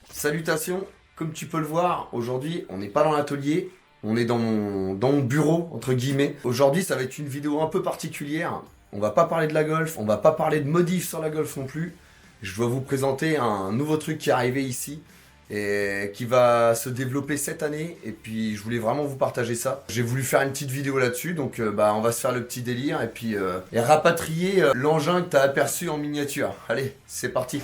Salutations, comme tu peux le voir, aujourd'hui on n'est pas dans l'atelier, on est dans mon bureau entre guillemets. Aujourd'hui ça va être une vidéo un peu particulière, on va pas parler de la Golf, on va pas parler de modif sur la Golf non plus. Je vais vous présenter un nouveau truc qui est arrivé ici et qui va se développer cette année, et puis je voulais vraiment vous partager ça. J'ai voulu faire une petite vidéo là-dessus, donc on va se faire le petit délire et puis et rapatrier l'engin que tu as aperçu en miniature. Allez, c'est parti.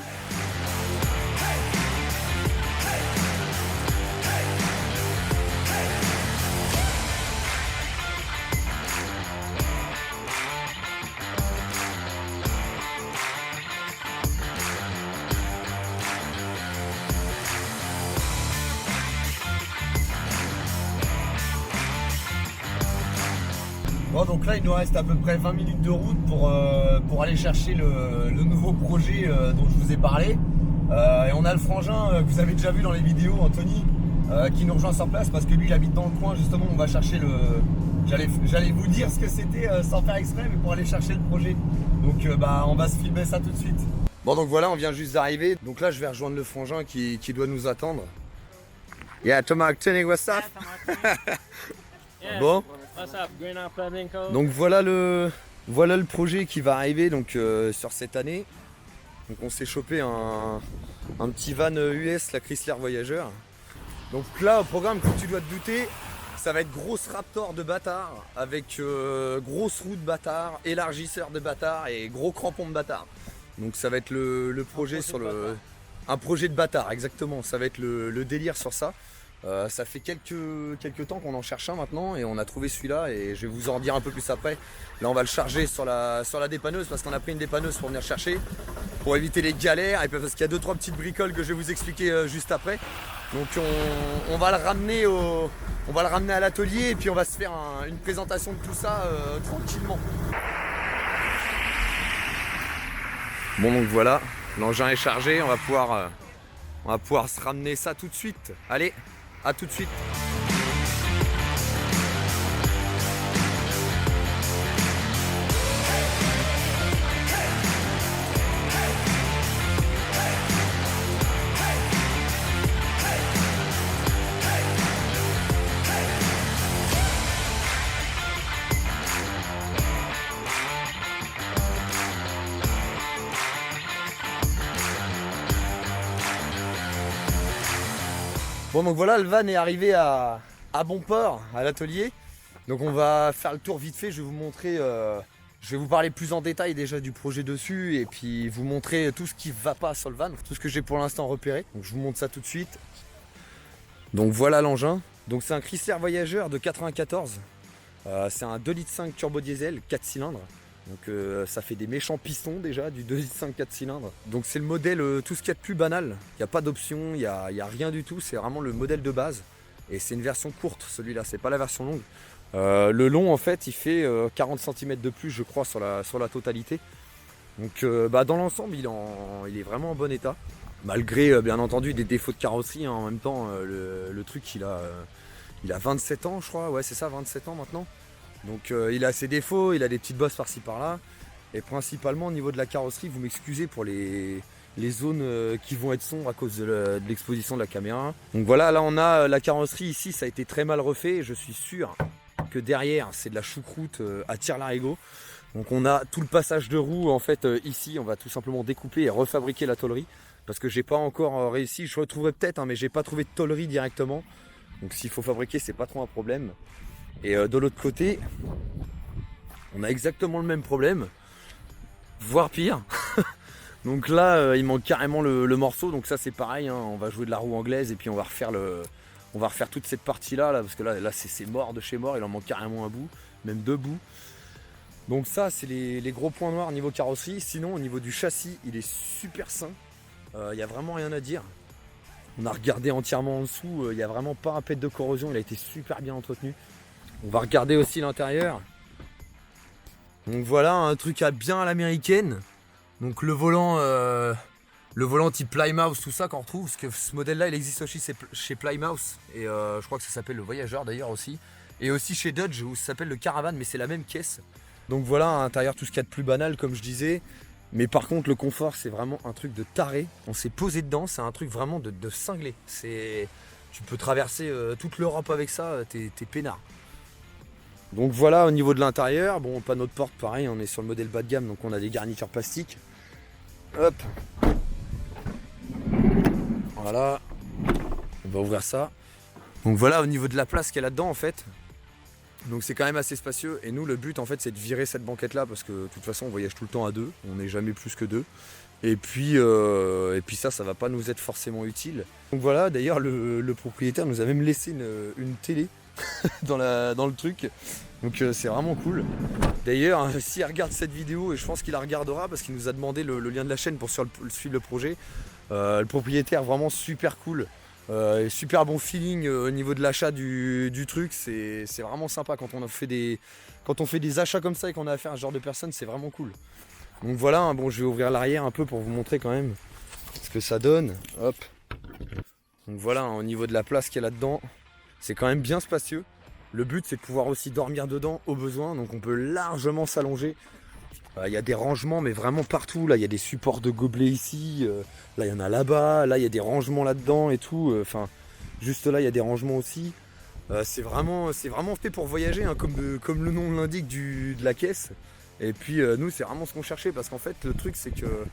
Bon, donc là il nous reste à peu près 20 minutes de route pour aller chercher le nouveau projet dont je vous ai parlé. Et on a le frangin que vous avez déjà vu dans les vidéos, Anthony, qui nous rejoint sur place parce que lui il habite dans le coin. Justement on va chercher le... J'allais vous dire ce que c'était sans faire exprès, mais pour aller chercher le projet. Donc on va se filmer ça tout de suite. Bon, donc voilà, on vient juste d'arriver. Donc là je vais rejoindre le frangin qui doit nous attendre. Yeah, Thomas Anthony, what's up? Bon. Donc voilà le projet qui va arriver donc, sur cette année. Donc on s'est chopé un petit van US, la Chrysler Voyager. Donc là au programme, comme tu dois te douter, ça va être grosse Raptor de bâtard avec grosse roue de bâtard, élargisseur de bâtard et gros crampon de bâtard. Donc ça va être le projet sur le... Un projet de bâtard, exactement, ça va être le délire sur ça. Ça fait quelques temps qu'on en cherche un maintenant et on a trouvé celui-là et je vais vous en dire un peu plus après. Là on va le charger sur la dépanneuse parce qu'on a pris une dépanneuse pour venir chercher, pour éviter les galères et puis parce qu'il y a 2-3 petites bricoles que je vais vous expliquer juste après. Donc on va le ramener à l'atelier et puis on va se faire une présentation de tout ça tranquillement. Bon, donc voilà, l'engin est chargé, on va pouvoir se ramener ça tout de suite. Allez, à tout de suite. Bon, donc voilà, le van est arrivé à bon port, à l'atelier. Donc on va faire le tour vite fait, je vais vous montrer, je vais vous parler plus en détail déjà du projet dessus et puis vous montrer tout ce qui ne va pas sur le van, tout ce que j'ai pour l'instant repéré. Donc je vous montre ça tout de suite. Donc voilà l'engin. Donc c'est un Chrysler Voyager de 94. C'est un 2,5 litres turbo diesel, 4 cylindres. Donc ça fait des méchants pistons déjà, du 2,5 litres 4 cylindres. Donc c'est le modèle, tout ce qu'il y a de plus banal. Il n'y a pas d'option, il n'y a rien du tout. C'est vraiment le modèle de base. Et c'est une version courte celui-là, c'est pas la version longue. Le long en fait il fait 40 cm de plus je crois sur la totalité. Donc dans l'ensemble il est vraiment en bon état. Malgré bien entendu des défauts de carrosserie, hein. En même temps le truc il a 27 ans je crois, ouais c'est ça, 27 ans maintenant. Donc il a ses défauts, il a des petites bosses par-ci par-là. Et principalement au niveau de la carrosserie, vous m'excusez pour les zones qui vont être sombres à cause de l'exposition de la caméra. Donc voilà, là on a la carrosserie ici, ça a été très mal refait. Et je suis sûr que derrière c'est de la choucroute à tire-larigot. Donc on a tout le passage de roue en fait ici, on va tout simplement découper et refabriquer la tôlerie. Parce que j'ai pas encore réussi, je retrouverai peut-être, hein, mais j'ai pas trouvé de tôlerie directement. Donc s'il faut fabriquer, c'est pas trop un problème. Et de l'autre côté, on a exactement le même problème, voire pire. Donc là, il manque carrément le morceau. Donc ça c'est pareil, hein, on va jouer de la roue anglaise et puis on va refaire toute cette partie-là, parce que là c'est mort de chez mort, il en manque carrément un bout, même deux bouts. Donc ça c'est les gros points noirs au niveau carrosserie. Sinon au niveau du châssis, il est super sain, il n'y a vraiment rien à dire. On a regardé entièrement en dessous, il n'y a vraiment pas un pet de corrosion, il a été super bien entretenu. On va regarder aussi l'intérieur. Donc voilà, un truc bien à l'américaine. Donc le volant type Plymouth, tout ça qu'on retrouve, parce que ce modèle là il existe aussi chez Plymouth. Et je crois que ça s'appelle le Voyager d'ailleurs aussi. Et aussi chez Dodge où ça s'appelle le Caravan, mais c'est la même caisse. Donc voilà, à l'intérieur tout ce qu'il y a de plus banal comme je disais. Mais par contre le confort c'est vraiment un truc de taré. On s'est posé dedans, c'est un truc vraiment de cinglé. Tu peux traverser toute l'Europe avec ça, t'es peinard. Donc voilà au niveau de l'intérieur, bon panneau de porte pareil, on est sur le modèle bas de gamme, donc on a des garnitures plastiques. Hop. Voilà. On va ouvrir ça. Donc voilà au niveau de la place qu'il y a là-dedans en fait. Donc c'est quand même assez spacieux et nous le but en fait c'est de virer cette banquette là parce que de toute façon on voyage tout le temps à deux, on n'est jamais plus que deux. Et puis ça va pas nous être forcément utile. Donc voilà, d'ailleurs le propriétaire nous a même laissé une télé dans le truc. Donc c'est vraiment cool. D'ailleurs s'il regarde cette vidéo, et je pense qu'il la regardera parce qu'il nous a demandé le lien de la chaîne pour suivre le projet. Le propriétaire vraiment super cool. Super bon feeling au niveau de l'achat du truc, c'est vraiment sympa quand on fait des achats comme ça et qu'on a affaire à ce genre de personnes, c'est vraiment cool. Donc voilà, hein, bon je vais ouvrir l'arrière un peu pour vous montrer quand même ce que ça donne. Hop. Donc voilà, hein, au niveau de la place qu'il y a là-dedans, c'est quand même bien spacieux. Le but c'est de pouvoir aussi dormir dedans au besoin, donc on peut largement s'allonger. Il y a des rangements mais vraiment partout, là il y a des supports de gobelets ici, là il y en a là-bas, là il y a des rangements là-dedans et tout, enfin juste là il y a des rangements aussi. C'est vraiment fait pour voyager hein, comme le nom l'indique de la caisse. Et puis nous c'est vraiment ce qu'on cherchait parce qu'en fait le truc c'est que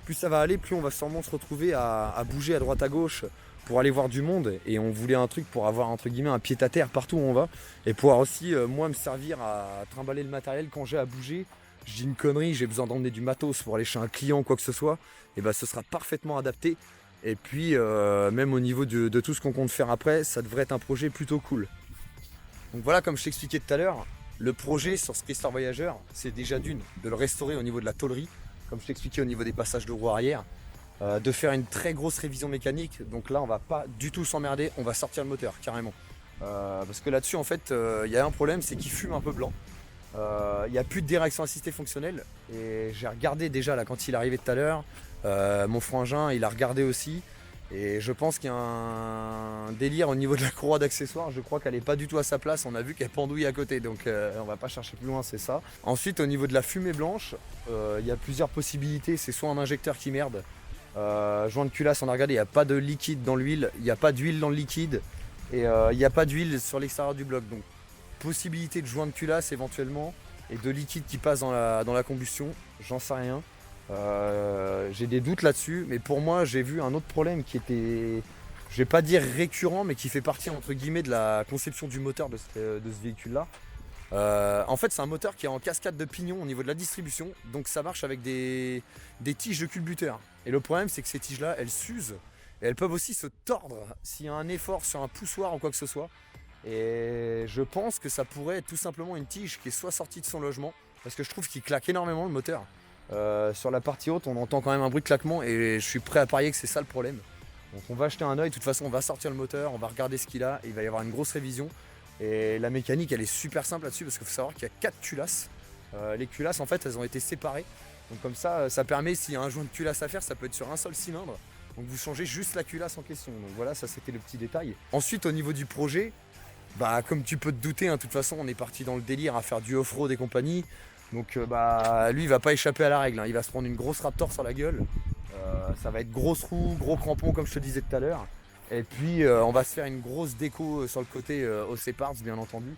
plus ça va aller, plus on va sûrement se retrouver à bouger à droite à gauche pour aller voir du monde, et on voulait un truc pour avoir entre guillemets un pied à terre partout où on va et pouvoir aussi moi me servir à trimballer le matériel quand j'ai à bouger. Je dis une connerie, j'ai besoin d'emmener du matos pour aller chez un client ou quoi que ce soit, et ben ce sera parfaitement adapté. Et puis même au niveau de tout ce qu'on compte faire après, ça devrait être un projet plutôt cool. Donc voilà, comme je t'expliquais tout à l'heure, le projet sur Star Voyageur, c'est déjà de le restaurer au niveau de la tôlerie, comme je t'expliquais au niveau des passages de roue arrière, de faire une très grosse révision mécanique. Donc là on va pas du tout s'emmerder, on va sortir le moteur carrément. Parce que là-dessus en fait il y a un problème, c'est qu'il fume un peu blanc. Il n'y a plus de direction assistée fonctionnelle et j'ai regardé déjà là quand il est arrivé tout à l'heure, mon frangin il a regardé aussi et je pense qu'il y a un délire au niveau de la courroie d'accessoires, je crois qu'elle n'est pas du tout à sa place, on a vu qu'elle pendouille à côté, donc on va pas chercher plus loin, c'est ça. Ensuite au niveau de la fumée blanche, il y a plusieurs possibilités, c'est soit un injecteur qui merde, joint de culasse, on a regardé, il n'y a pas de liquide dans l'huile, il n'y a pas d'huile dans le liquide et il n'y a pas d'huile sur l'extérieur du bloc, donc possibilité de joint de culasse éventuellement et de liquide qui passe dans la combustion, j'en sais rien. J'ai des doutes là-dessus, mais pour moi j'ai vu un autre problème qui était, je vais pas dire récurrent, mais qui fait partie entre guillemets de la conception du moteur de ce véhicule là. En fait c'est un moteur qui est en cascade de pignons au niveau de la distribution, donc ça marche avec des tiges de culbuteur. Et le problème c'est que ces tiges là elles s'usent et elles peuvent aussi se tordre s'il y a un effort sur un poussoir ou quoi que ce soit. Et je pense que ça pourrait être tout simplement une tige qui est soit sortie de son logement, parce que je trouve qu'il claque énormément le moteur. Sur la partie haute on entend quand même un bruit de claquement et je suis prêt à parier que c'est ça le problème. Donc on va acheter un œil, de toute façon on va sortir le moteur, on va regarder ce qu'il a, et il va y avoir une grosse révision. Et la mécanique elle est super simple là-dessus parce qu'il faut savoir qu'il y a 4 culasses. Les culasses en fait elles ont été séparées. Donc comme ça permet, s'il y a un joint de culasse à faire, ça peut être sur un seul cylindre. Donc vous changez juste la culasse en question. Donc voilà, ça c'était le petit détail. Ensuite au niveau du projet, bah comme tu peux te douter, hein, de toute façon on est parti dans le délire à faire du off-road et compagnie. Donc lui il va pas échapper à la règle, hein. Il va se prendre une grosse Raptor sur la gueule. Ça va être grosse roue, gros crampon comme je te disais tout à l'heure. Et puis on va se faire une grosse déco sur le côté au Parts bien entendu.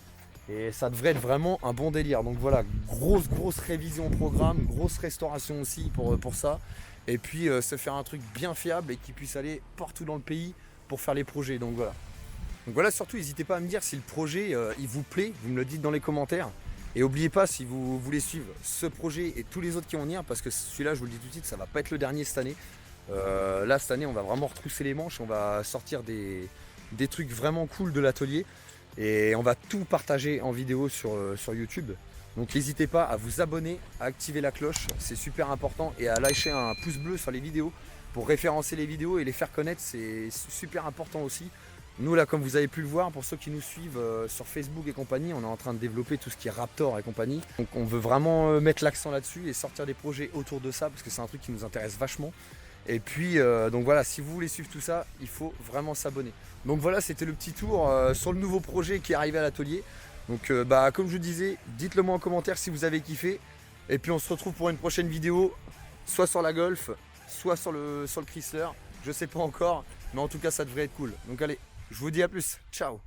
Et ça devrait être vraiment un bon délire. Donc voilà, grosse révision au programme, grosse restauration aussi pour ça. Et puis se faire un truc bien fiable et qui puisse aller partout dans le pays pour faire les projets. Donc voilà, surtout n'hésitez pas à me dire si le projet il vous plaît, vous me le dites dans les commentaires. Et n'oubliez pas, si vous voulez suivre ce projet et tous les autres qui vont venir, parce que celui-là je vous le dis tout de suite, ça va pas être le dernier cette année. Là cette année on va vraiment retrousser les manches, on va sortir des trucs vraiment cool de l'atelier. Et on va tout partager en vidéo sur YouTube. Donc n'hésitez pas à vous abonner, à activer la cloche, c'est super important. Et à lâcher un pouce bleu sur les vidéos pour référencer les vidéos et les faire connaître, c'est super important aussi. Nous là, comme vous avez pu le voir, pour ceux qui nous suivent sur Facebook et compagnie, on est en train de développer tout ce qui est Raptor et compagnie. Donc on veut vraiment mettre l'accent là-dessus et sortir des projets autour de ça parce que c'est un truc qui nous intéresse vachement. Et puis donc voilà, si vous voulez suivre tout ça, il faut vraiment s'abonner. Donc voilà, c'était le petit tour sur le nouveau projet qui est arrivé à l'atelier. Donc comme je vous disais, dites-le moi en commentaire si vous avez kiffé. Et puis on se retrouve pour une prochaine vidéo, soit sur la Golf, soit sur le Chrysler. Je sais pas encore, mais en tout cas ça devrait être cool. Donc allez, je vous dis à plus, ciao.